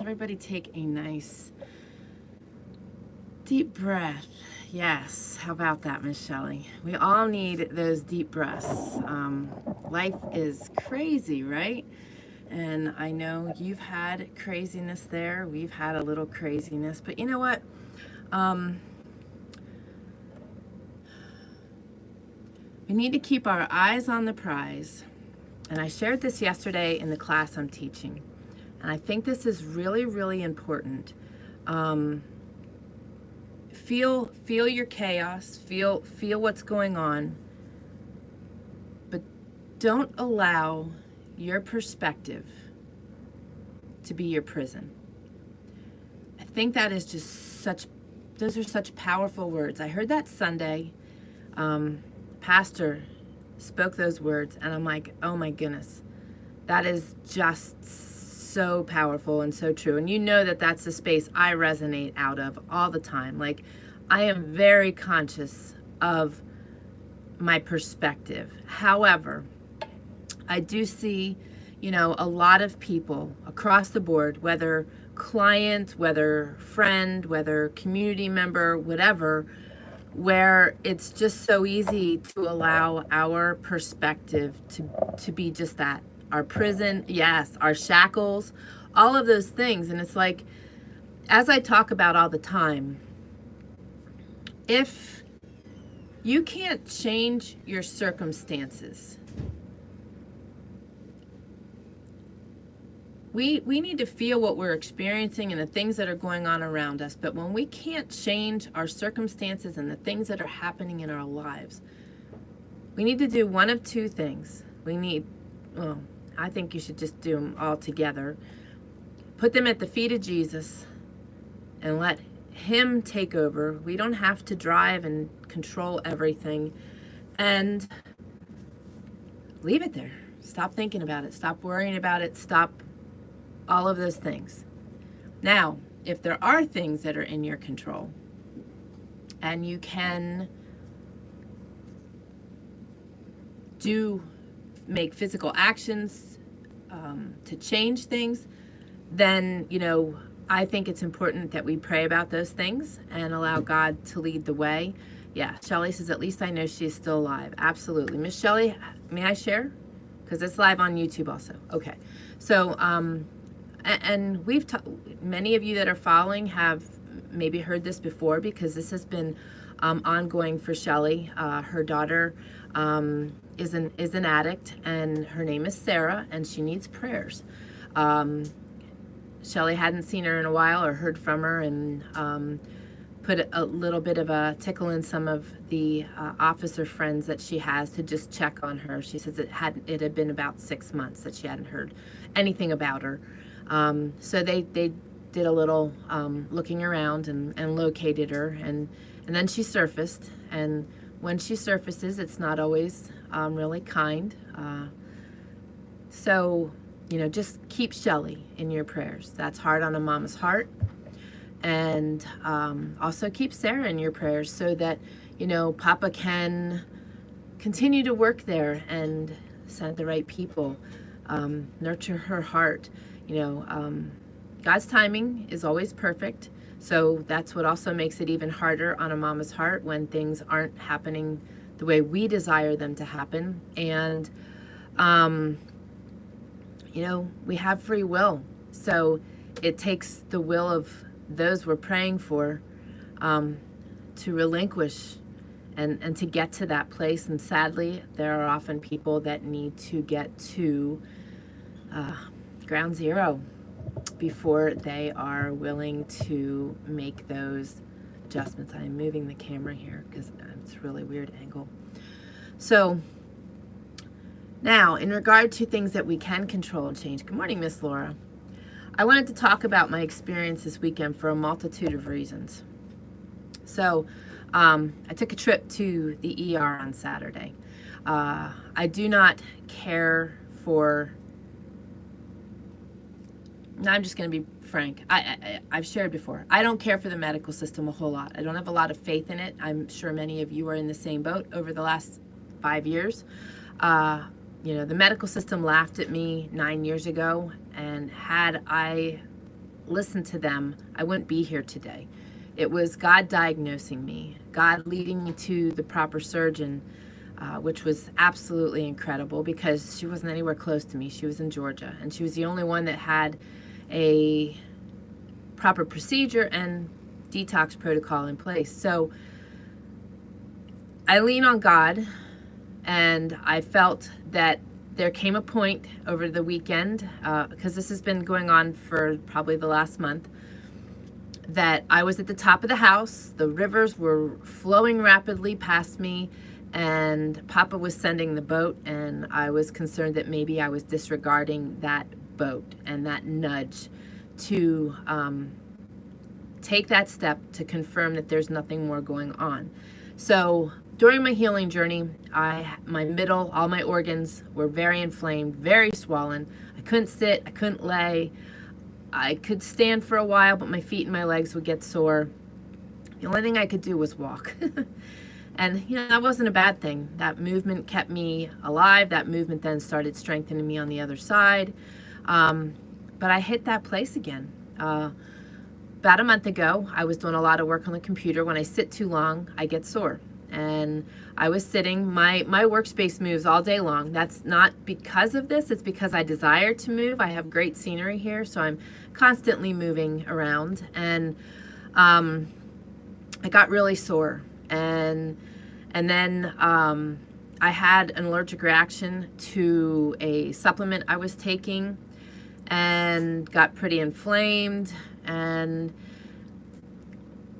everybody take a nice deep breath. Yes, how about that, Miss Shelley? We all need those deep breaths. Life is crazy, right? And I know you've had craziness there. We've had a little craziness, but you know what? We need to keep our eyes on the prize. And I shared this yesterday in the class I'm teaching. And I think this is really, really important. Feel your chaos, feel what's going on, but don't allow your perspective to be your prison. I think that is just those are such powerful words. I heard that Sunday. Pastor spoke those words, and I'm like, oh my goodness, that is just so powerful and so true. And you know that that's the space I resonate out of all the time. Like, I am very conscious of my perspective. However, I do see, a lot of people across the board, whether client, whether friend, whether community member, whatever, where it's just so easy to allow our perspective to be just that. Our prison, yes, our shackles, all of those things. And it's like, as I talk about all the time, if you can't change your circumstances, we need to feel what we're experiencing and the things that are going on around us. But when we can't change our circumstances and the things that are happening in our lives, we need to do one of two things. I think you should just do them all together. Put them at the feet of Jesus and let Him take over. We don't have to drive and control everything. And leave it there. Stop thinking about it. Stop worrying about it. Stop all of those things. Now, if there are things that are in your control and you can make physical actions to change things, then, I think it's important that we pray about those things and allow God to lead the way. Yeah, Shelley says, at least I know she's still alive. Absolutely. Miss Shelley, may I share? Because it's live on YouTube also. Okay. So, and many of you that are following have maybe heard this before, because this has been ongoing for Shelley. Her daughter is an addict, and her name is Sarah, and she needs prayers. Shelley hadn't seen her in a while or heard from her, and put a little bit of a tickle in some of the officer friends that she has to just check on her. She says it had been about 6 months that she hadn't heard anything about her. So they did a little looking around and located her, and then she surfaced. And when she surfaces, it's not always really kind. So, just keep Shelley in your prayers. That's hard on a mama's heart. And also keep Sarah in your prayers so that, Papa can continue to work there and send the right people, nurture her heart. God's timing is always perfect. So that's what also makes it even harder on a mama's heart when things aren't happening the way we desire them to happen. And, we have free will. So it takes the will of those we're praying for to relinquish and to get to that place. And sadly, there are often people that need to get to ground zero before they are willing to make those adjustments. I am moving the camera here because it's a really weird angle. So now, in regard to things that we can control and change. Good morning, Miss Laura. I wanted to talk about my experience this weekend for a multitude of reasons. So I took a trip to the ER on Saturday. I do not care for, I'm just going to be frank. I've shared before. I don't care for the medical system a whole lot. I don't have a lot of faith in it. I'm sure many of you are in the same boat over the last 5 years. The medical system laughed at me 9 years ago, and had I listened to them, I wouldn't be here today. It was God diagnosing me, God leading me to the proper surgeon, which was absolutely incredible because she wasn't anywhere close to me. She was in Georgia, and she was the only one that had a proper procedure and detox protocol in place. So I lean on God, and I felt that there came a point over the weekend, because this has been going on for probably the last month, that I was at the top of the house. The rivers were flowing rapidly past me, and Papa was sending the boat, and I was concerned that maybe I was disregarding that boat and that nudge to take that step to confirm that there's nothing more going on. So during my healing journey, all my organs were very inflamed, very swollen. I couldn't sit, I couldn't lay. I could stand for a while, but my feet and my legs would get sore. The only thing I could do was walk. And, that wasn't a bad thing. That movement kept me alive. That movement then started strengthening me on the other side. But I hit that place again. About a month ago, I was doing a lot of work on the computer. When I sit too long, I get sore. And I was sitting, my workspace moves all day long. That's not because of this, it's because I desire to move. I have great scenery here, so I'm constantly moving around. And I got really sore. And then I had an allergic reaction to a supplement I was taking and got pretty inflamed, and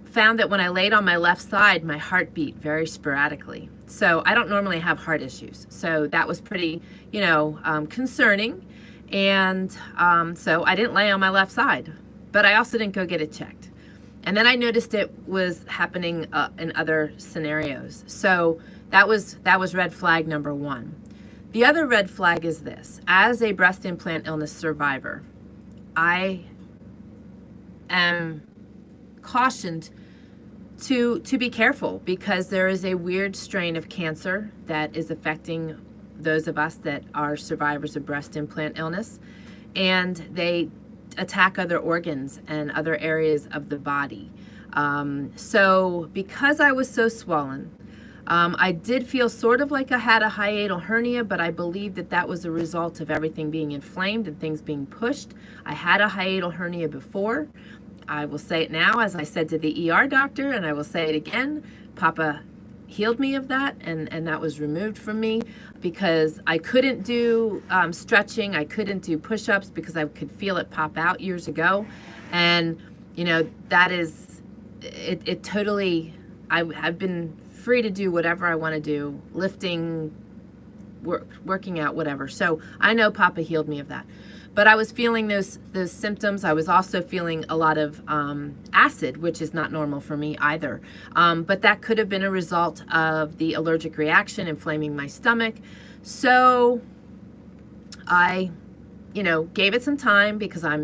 found that when I laid on my left side, my heart beat very sporadically. So I don't normally have heart issues. So that was pretty, concerning. And so I didn't lay on my left side, but I also didn't go get it checked. And then I noticed it was happening in other scenarios. So that was red flag number one. The other red flag is this. As a breast implant illness survivor, I am cautioned to be careful, because there is a weird strain of cancer that is affecting those of us that are survivors of breast implant illness, and they attack other organs and other areas of the body. So because I was so swollen, I did feel sort of like I had a hiatal hernia, but I believe that was a result of everything being inflamed and things being pushed. I had a hiatal hernia before. I will say it now, as I said to the ER doctor, and I will say it again. Papa healed me of that, and that was removed from me because I couldn't do stretching. I couldn't do push-ups because I could feel it pop out years ago. And, that is, it totally, I've been free to do whatever I want to do, lifting, working out, whatever. So I know Papa healed me of that. But I was feeling those symptoms. I was also feeling a lot of acid, which is not normal for me either. But that could have been a result of the allergic reaction inflaming my stomach. So I, gave it some time, because I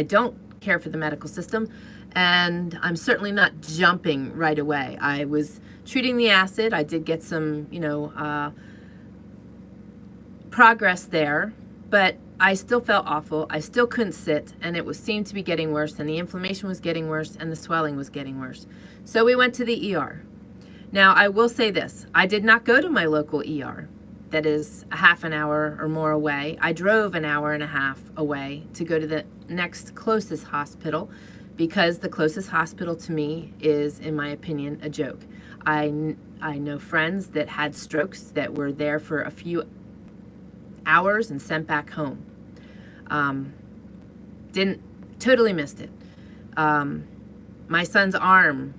don't care for the medical system, and I'm certainly not jumping right away. I was treating the acid. I did get some, progress there, but I still felt awful. I still couldn't sit, and it seemed to be getting worse, and the inflammation was getting worse, and the swelling was getting worse. So we went to the ER. Now, I will say this. I did not go to my local ER that is a half an hour or more away. I drove an hour and a half away to go to the next closest hospital, because the closest hospital to me is, in my opinion, a joke. I know friends that had strokes that were there for a few hours and sent back home. Totally missed it. My son's arm,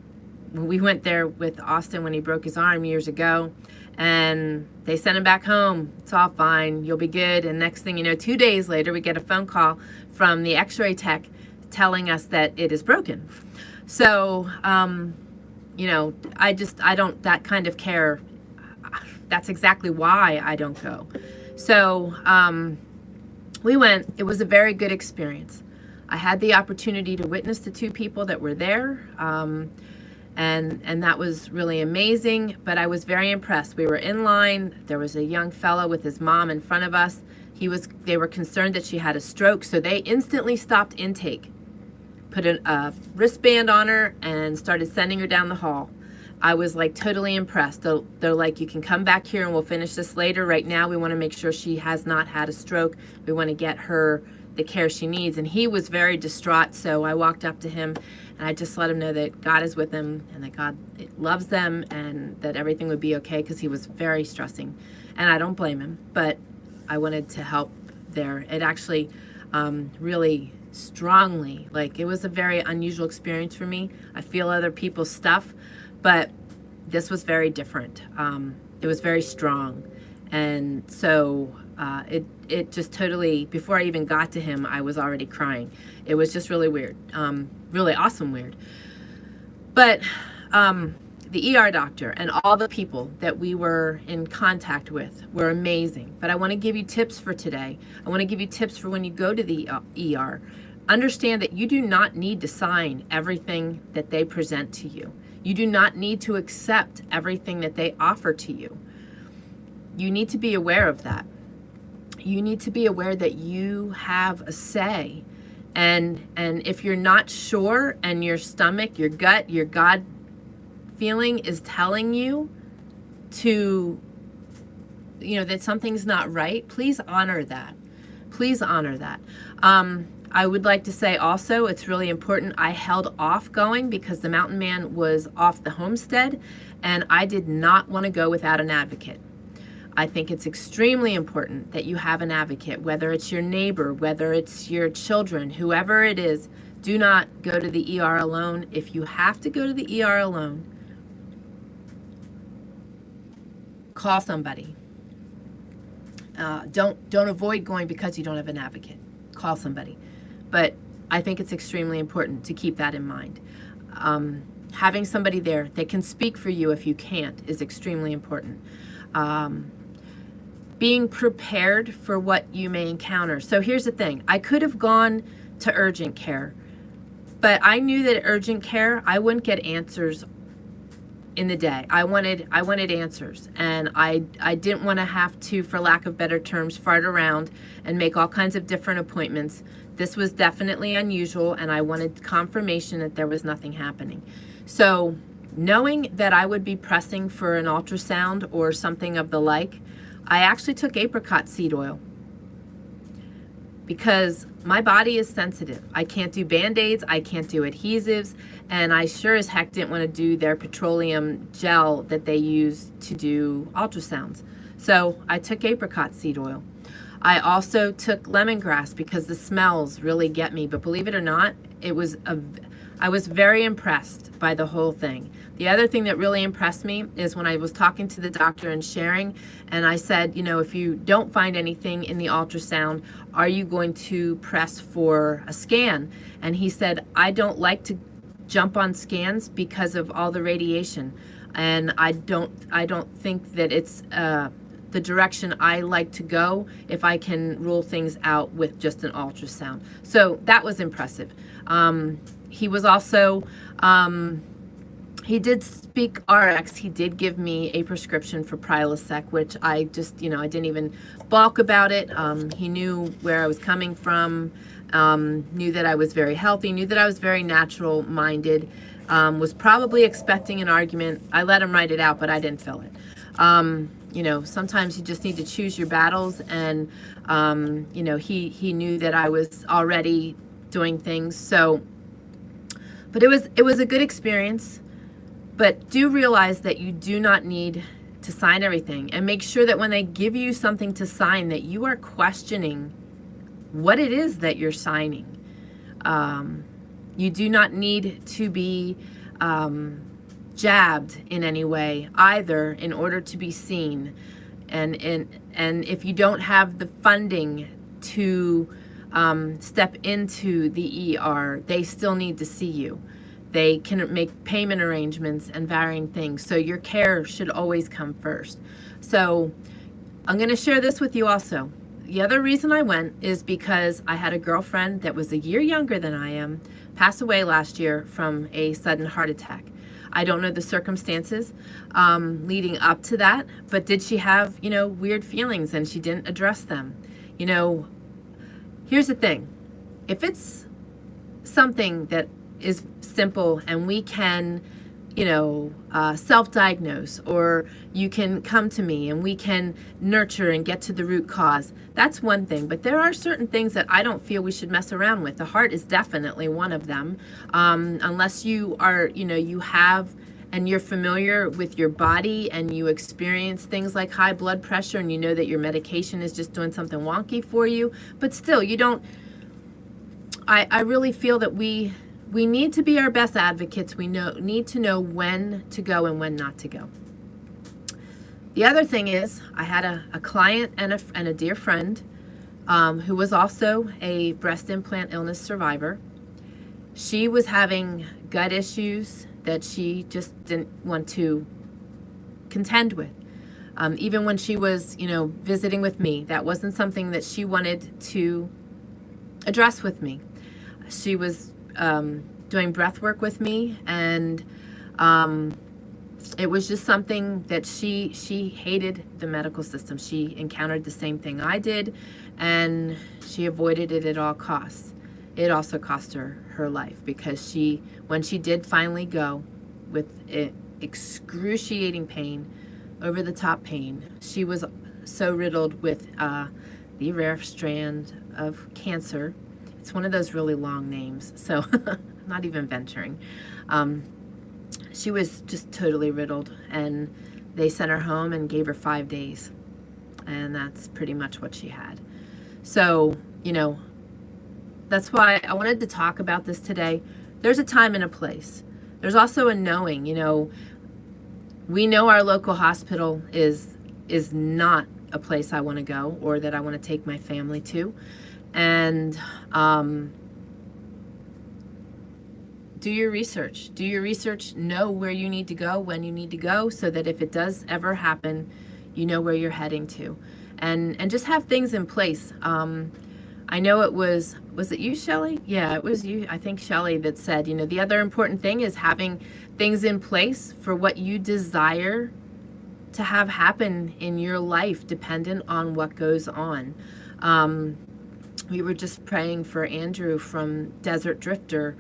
we went there with Austin when he broke his arm years ago, and they sent him back home. It's all fine, you'll be good. And next thing you know, 2 days later, we get a phone call from the x-ray tech telling us that it is broken. So, I don't, that kind of care, that's exactly why I don't go. So we went. It was a very good experience. I had the opportunity to witness the two people that were there, and that was really amazing. But I was very impressed. We were in line. There was a young fellow with his mom in front of us. They were concerned that she had a stroke, so they instantly stopped intake put a wristband on her and started sending her down the hall. I was like totally impressed. They're like, you can come back here and we'll finish this later. Right now, we want to make sure she has not had a stroke. We want to get her the care she needs. And he was very distraught. So I walked up to him and I just let him know that God is with him and that God loves them and that everything would be okay, because he was very stressing. And I don't blame him, but I wanted to help there. It actually really strongly, like, it was a very unusual experience for me. I feel other people's stuff, but this was very different. It was very strong. And so it just totally, before I even got to him, I was already crying. It was just really weird, really awesome weird. But the ER doctor and all the people that we were in contact with were amazing. But I want to give you tips for today. I want to give you tips for when you go to the ER. Understand that you do not need to sign everything that they present to you. You do not need to accept everything that they offer to you. You need to be aware of that. You need to be aware that you have a say. And if you're not sure and your stomach, your gut, your God feeling is telling you to, that something's not right, please honor that. Please honor that. I would like to say also, it's really important, I held off going because the mountain man was off the homestead and I did not want to go without an advocate. I think it's extremely important that you have an advocate, whether it's your neighbor, whether it's your children, whoever it is. Do not go to the ER alone. If you have to go to the ER alone, call somebody. Don't avoid going because you don't have an advocate. Call somebody. But I think it's extremely important to keep that in mind. Having somebody there that can speak for you if you can't is extremely important. Being prepared for what you may encounter. So here's the thing. I could have gone to urgent care, but I knew that urgent care, I wouldn't get answers in the day. I wanted answers, and I didn't want to have to, for lack of better terms, fart around and make all kinds of different appointments. This was definitely unusual, and I wanted confirmation that there was nothing happening. So knowing that I would be pressing for an ultrasound or something of the like, I actually took apricot seed oil because my body is sensitive. I can't do Band-Aids, I can't do adhesives, and I sure as heck didn't want to do their petroleum gel that they use to do ultrasounds. So I took apricot seed oil. I also took lemongrass because the smells really get me, but believe it or not, I was very impressed by the whole thing. The other thing that really impressed me is when I was talking to the doctor and sharing, and I said, if you don't find anything in the ultrasound, are you going to press for a scan? And he said, I don't like to jump on scans because of all the radiation, and I don't think that it's the direction I like to go if I can rule things out with just an ultrasound. So that was impressive. He was also, he did speak RX. He did give me a prescription for Prilosec, which I just, I didn't even balk about it. He knew where I was coming from, knew that I was very healthy, knew that I was very natural minded, was probably expecting an argument. I let him write it out, but I didn't fill it. Sometimes you just need to choose your battles, and, he knew that I was already doing things. So, but it was a good experience. But do realize that you do not need to sign everything, and make sure that when they give you something to sign, that you are questioning what it is that you're signing. You do not need to be jabbed in any way either in order to be seen. And if you don't have the funding to step into the ER, they still need to see you. They can make payment arrangements and varying things. So your care should always come first. So I'm going to share this with you also. The other reason I went is because I had a girlfriend that was a year younger than I am, pass away last year from a sudden heart attack. I don't know the circumstances leading up to that, but did she have, weird feelings and she didn't address them? Here's the thing. If it's something that is simple and we can, self-diagnose, or you can come to me and we can nurture and get to the root cause. That's one thing, but there are certain things that I don't feel we should mess around with. The heart is definitely one of them. Unless you are, you have and you're familiar with your body and you experience things like high blood pressure and you know that your medication is just doing something wonky for you, but still you don't, I really feel that we need to be our best advocates. We need to know when to go and when not to go. The other thing is, I had a client and a dear friend who was also a breast implant illness survivor. She was having gut issues that she just didn't want to contend with. Even when she was, visiting with me, that wasn't something that she wanted to address with me. She was doing breath work with me, and it was just something that she hated the medical system. She encountered the same thing I did, and she avoided it at all costs. It also cost her life, because when she did finally go with excruciating pain, over the top pain, she was so riddled with the rare strand of cancer. It's one of those really long names, so I'm not even venturing. She was just totally riddled, and they sent her home and gave her 5 days, and that's pretty much what she had. So, that's why I wanted to talk about this today. There's a time and a place. There's also a knowing, we know our local hospital is not a place I want to go or that I want to take my family to. And do your research. Do your research. Know where you need to go, when you need to go, so that if it does ever happen, you know where you're heading to. And just have things in place. I know was it you, Shelley? Yeah, it was you, I think, Shelley, that said, the other important thing is having things in place for what you desire to have happen in your life, dependent on what goes on. We were just praying for Andrew from Desert Drifter.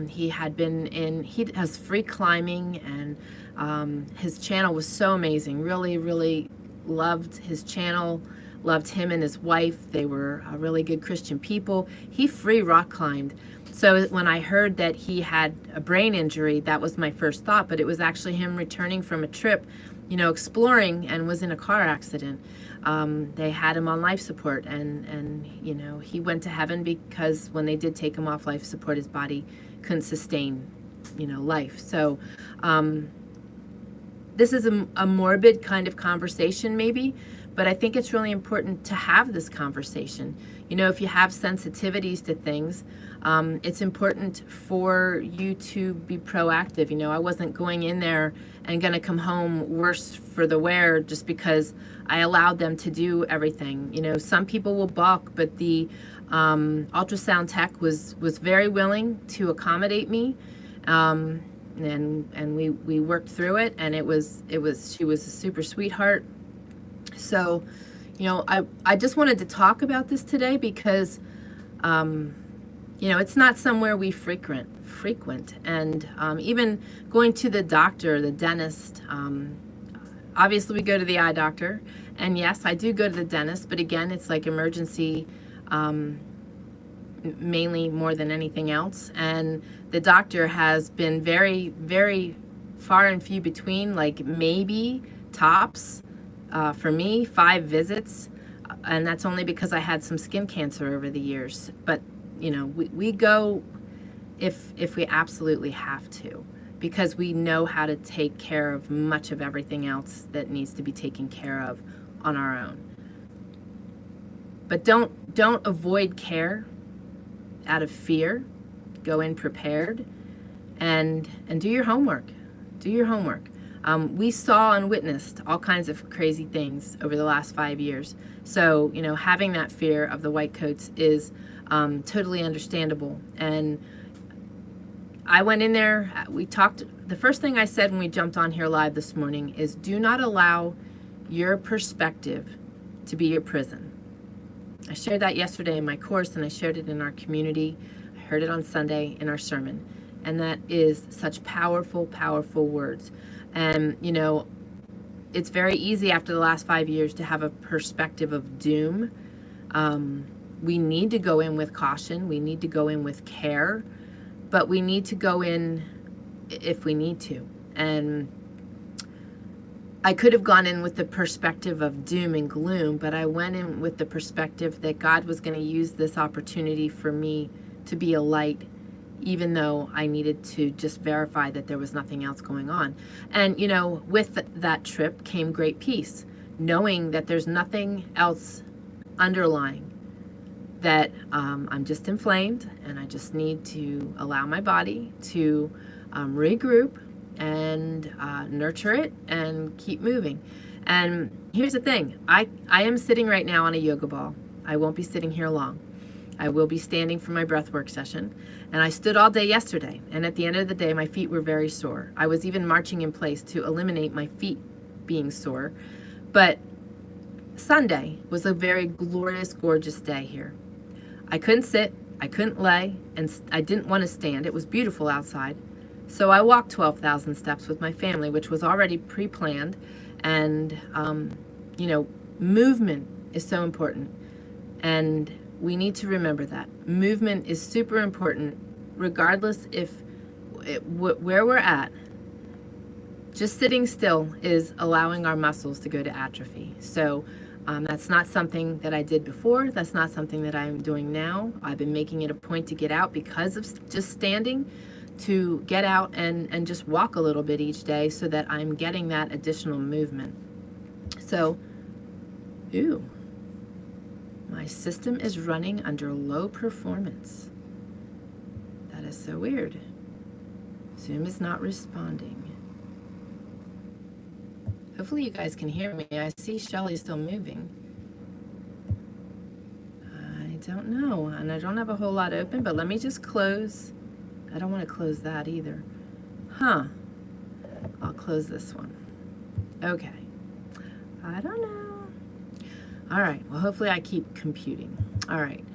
He has free climbing, and his channel was so amazing. Really, really loved his channel, loved him and his wife. They were really good Christian people. He free rock climbed. So when I heard that he had a brain injury, that was my first thought, but it was actually him returning from a trip, exploring, and was in a car accident. They had him on life support, and he went to heaven, because when they did take him off life support, his body couldn't sustain, life. So this is a morbid kind of conversation maybe, but I think it's really important to have this conversation. If you have sensitivities to things, it's important for you to be proactive. I wasn't going in there and going to come home worse for the wear just because I allowed them to do everything. Some people will balk, but the ultrasound tech was very willing to accommodate me, and we worked through it, and she was a super sweetheart. So, I just wanted to talk about this today because, it's not somewhere we frequent, and even going to the doctor, the dentist. Obviously, we go to the eye doctor, and yes, I do go to the dentist, but again, it's like emergency, mainly more than anything else. And the doctor has been very, very far and few between, like maybe tops. For me, 5 visits, and that's only because I had some skin cancer over the years. But we go if we absolutely have to, because we know how to take care of much of everything else that needs to be taken care of on our own. But don't avoid care out of fear. Go in prepared, and do your homework. Do your homework. We saw and witnessed all kinds of crazy things over the last 5 years. So, having that fear of the white coats is totally understandable. And I went in there, we talked, the first thing I said when we jumped on here live this morning is, do not allow your perspective to be your prison. I shared that yesterday in my course, and I shared it in our community. I heard it on Sunday in our sermon. And that is such powerful, powerful words. And, you know, it's very easy after the last 5 years to have a perspective of doom. We need to go in with caution. We need to go in with care. But we need to go in if we need to. And I could have gone in with the perspective of doom and gloom, but I went in with the perspective that God was going to use this opportunity for me to be a light, even though I needed to just verify that there was nothing else going on. And, you know, with that trip came great peace, knowing that there's nothing else underlying, that I'm just inflamed and I just need to allow my body to regroup and nurture it and keep moving. And here's the thing, I am sitting right now on a yoga ball. I won't be sitting here long. I will be standing for my breathwork session. And I stood all day yesterday, and at the end of the day my feet were very sore. I was even marching in place to eliminate my feet being sore. But Sunday was a very glorious, gorgeous day here. I couldn't sit, I couldn't lay, and I didn't want to stand. It was beautiful outside. So I walked 12,000 steps with my family, which was already pre-planned. And, you know, movement is so important. And we need to remember that. Movement is super important, regardless where we're at. Just sitting still is allowing our muscles to go to atrophy. So that's not something that I did before. That's not something that I'm doing now. I've been making it a point to get out because of just standing, to get out and just walk a little bit each day so that I'm getting that additional movement. So, ooh, my system is running under low performance. That is so weird. Zoom is not responding. Hopefully you guys can hear me. I see Shelly still moving. I don't know, and I don't have a whole lot open, but let me just close. I don't want to close that either. Huh. I'll close this one. Okay. I don't know. All right. Well, hopefully I keep computing. All right.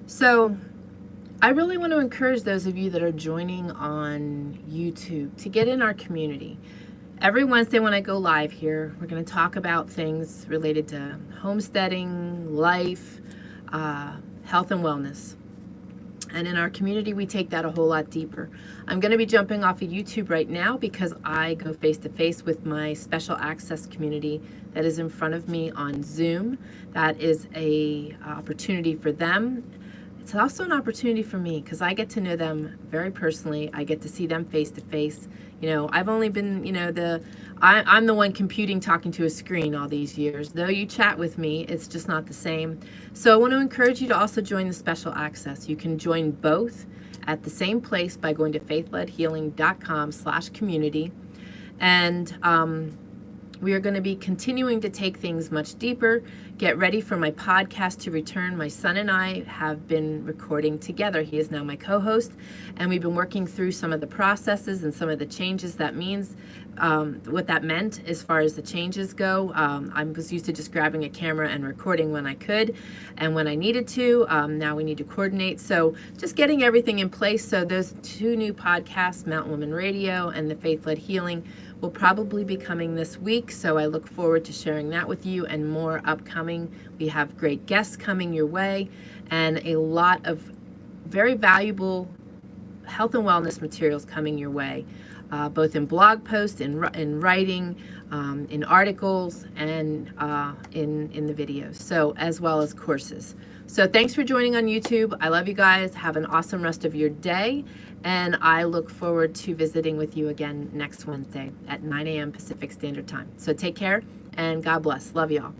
So I really want to encourage those of you that are joining on YouTube to get in our community. Every Wednesday when I go live here, we're going to talk about things related to homesteading, life, health and wellness. And in our community, we take that a whole lot deeper. I'm going to be jumping off of YouTube right now because I go face-to-face with my special access community that is in front of me on Zoom. That is a opportunity for them. It's also an opportunity for me because I get to know them very personally. I get to see them face-to-face. You know, I've only been, you know, I'm the one computing, talking to a screen all these years. Though you chat with me, it's just not the same. So I want to encourage you to also join the special access. You can join both at the same place by going to faithledhealing.com/community. And we are going to be continuing to take things much deeper. Get ready for my podcast to return. My son and I have been recording together. He is now my co-host, and we've been working through some of the processes and some of the changes that means, what that meant as far as the changes go. I was used to just grabbing a camera and recording when I could and when I needed to. Now we need to coordinate. So just getting everything in place. So those two new podcasts, Mountain Woman Radio and the Faith-Led Healing, will probably be coming this week, so I look forward to sharing that with you and more upcoming. We have great guests coming your way and a lot of very valuable health and wellness materials coming your way, both in blog posts, in writing, in articles, and in the videos, so as well as courses. So thanks for joining on YouTube. I love you guys. Have an awesome rest of your day. And I look forward to visiting with you again next Wednesday at 9 a.m. Pacific Standard Time. So take care and God bless. Love y'all.